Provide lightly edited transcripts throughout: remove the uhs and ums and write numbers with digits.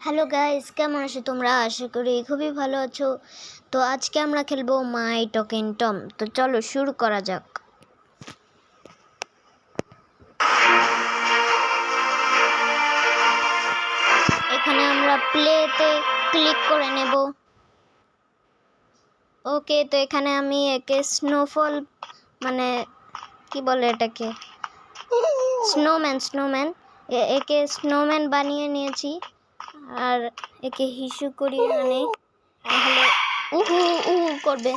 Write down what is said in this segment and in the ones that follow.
Hello guys, কেমন আছো তোমরা? আশা করি খুবই ভালো আছো। তো আজকে আমরা খেলবো মাই টকিং টম। তো চলো শুরু করা যাক। এখানে আমরা প্লেতে ক্লিক করে নেব। ওকে, তো এখানে আমি একে স্নোফল মানে কি বলে এটাকে, স্নোম্যান একে স্নোম্যান বানিয়ে নিয়েছি। আর একে হিসু করিয়ে আনে, নাহলে উহু উহু করবে।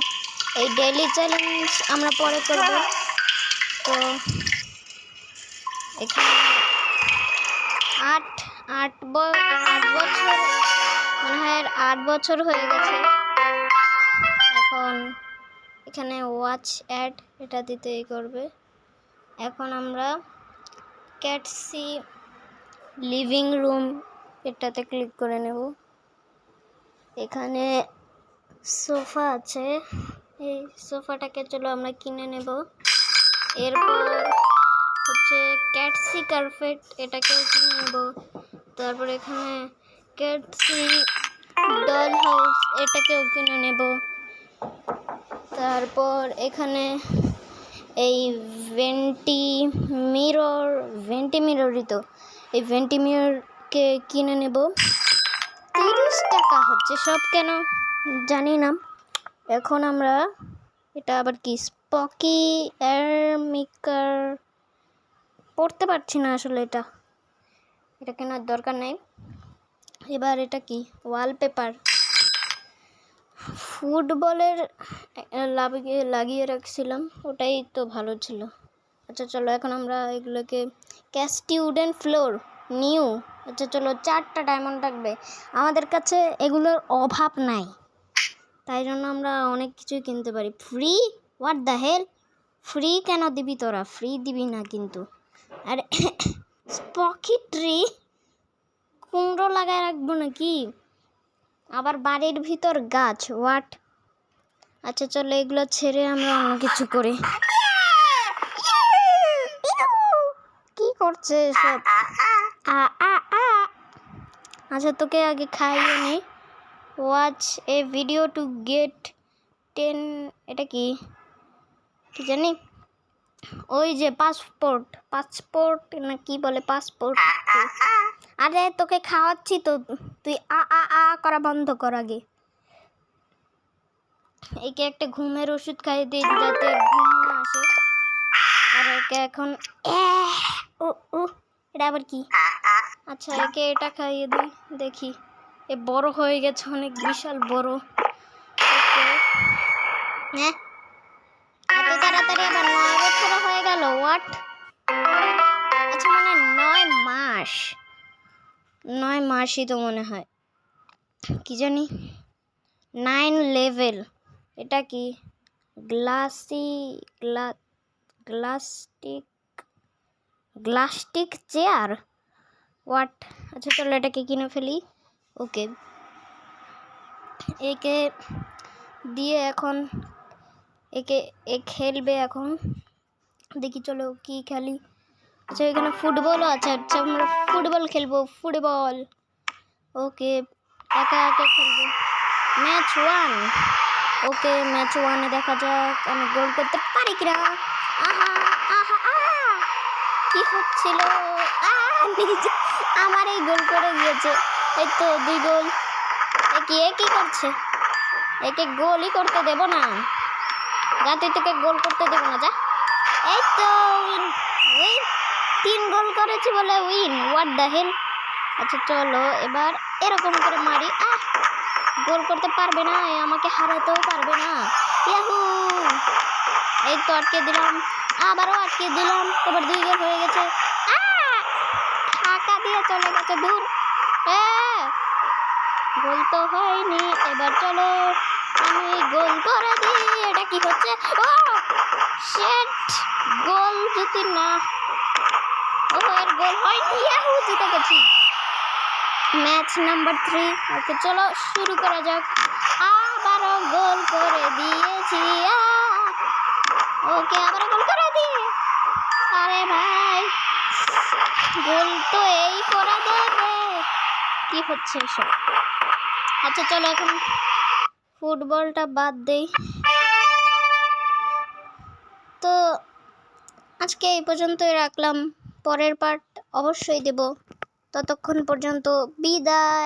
এই ডেইলি চ্যালেঞ্জ আমরা পরে করব। তো এখানে আট বছর মনে হয় 8 বছর হয়ে গেছে। এখন এখানে ওয়াচ অ্যাড এটা দিতেই করবে। এখন আমরা ক্যাটসি লিভিং রুম এটাতে ক্লিক করে নেব। এখানে সোফা আছে, এই সোফাটাকে চলো আমরা কিনে নেব। এরপর হচ্ছে ক্যাটসি কার্পেট, এটাকেও কিনে নেব। তারপর এখানে ক্যাটসি ডল হাউস, এটাকেও কিনে নেব। তারপর এখানে এই ভেন্টি মিররই তো, এই ভেন্টি মিররকে কিনে নেব। 30 টাকা হচ্ছে সব, কেন জানি না। এখন আমরা এটা আবার কি স্পকি এয়ার মেকার পড়তে পারছি না আসলে, এটা কেনার দরকার নেই। এবার এটা কি ওয়ালপেপার, ফুটবলের লাগিয়ে রাখছিলাম, ওটাই তো ভালো ছিল। আচ্ছা চলো এখন আমরা এগুলোকে ক্যাস্টি উডেন ফ্লোর নিউ। আচ্ছা চলো 4টা ডায়মন্ড লাগবে, আমাদের কাছে এগুলোর অভাব নাই, তাই জন্য আমরা অনেক কিছুই কিনতে পারি। Free? What the hell, free কেন দিবি তোরা? ফ্রি দিবি না কিন্তু। আর স্পকি ট্রি কুমড়ো লাগায় রাখবো নাকি? আবার বাড়ির ভিতর গাছ, হোয়াট? আচ্ছা চলো এগুলো ছেড়ে আমরা অন্য কিছু করি। কি করছে সব? আচ্ছা তোকে আগে খাইয়ে নি। Watch A video to get 10, এটা কি জানি, ওই যে পাসপোর্ট না কি বলে, পাসপোর্ট। আরে তোকে খাওয়াচ্ছি তো, তুই আ করা বন্ধ কর আগে। একে একটা ঘুমের ওষুধ খাইয়ে দিই যাতে ঘুম না আসে। আর একে এখন এটা আবার কি? আচ্ছা একে এটা খাইয়ে দিই, দেখি এ বড় হয়ে গেছে, অনেক বিশাল বড়। হ্যাঁ এত তাড়াতাড়ি আবার 9 বছর হয়ে গেল, হোয়াট? আচ্ছা মানে 9 মাসই তো মনে হয়, কি জানি 9 লেভেল। এটা কি গ্লাস্টিক চেয়ার, হোয়াট? আচ্ছা চলো এটাকে কিনে ফেলি। ওকে, একে দিয়ে এখন এ খেলবে এখন, দেখি চলো কি খেলি। আচ্ছা এখানে ফুটবলও আছে, আচ্ছা আমরা ফুটবল খেলবো, ফুটবল। ওকে একা খেলবো। ম্যাচ 1, ওকে ম্যাচ 1-এ দেখা যাক আমি গোল করতে পারি কিনা। আহা আহা আহা, কি হচ্ছিল? আমার এই গোল করে দিয়েছে, এই তো 2 গোল। এ কি করছে? একে গোলই করতে দেব না, তুই তোকে গোল করতে দেব না, যা। এই তো উইন 3 গোল করেছি বলে উইন, হোয়াট দ্য হেল। আচ্ছা চলো এবার এরকম করে মারি। গোল করতে পারবে না, আমাকে হারাতেও পারবে না। ইয়াহু, এই তো আটকে দিলাম, আবারও আটকে দিলাম, এবার 2 গোল হয়ে গেছে। ফাঁকা দিয়ে চলে গেছে দূর। গোল তো হয়নি, এবার চলো আমি গোল করে দিই। এটা কি হচ্ছে? ও শিট, গোল যদি না, এর গোল হয়নি। ইয়াহু, জিতে গেছি। Match number 3। ওকে চলো শুরু করা যাক। আবারও গোল করে দিয়েছি। ওকে আবারও গোল করে দিয়ে, আরে ভাই গোল তো এই করে দেবে। কি হচ্ছে এসব? আচ্ছা চলো এখন ফুটবলটা বাদ দেই। তো আজকে এই পর্যন্তই রাখলাম, পরের পার্ট অবশ্যই দেব। ততক্ষণ পর্যন্ত বিদায়।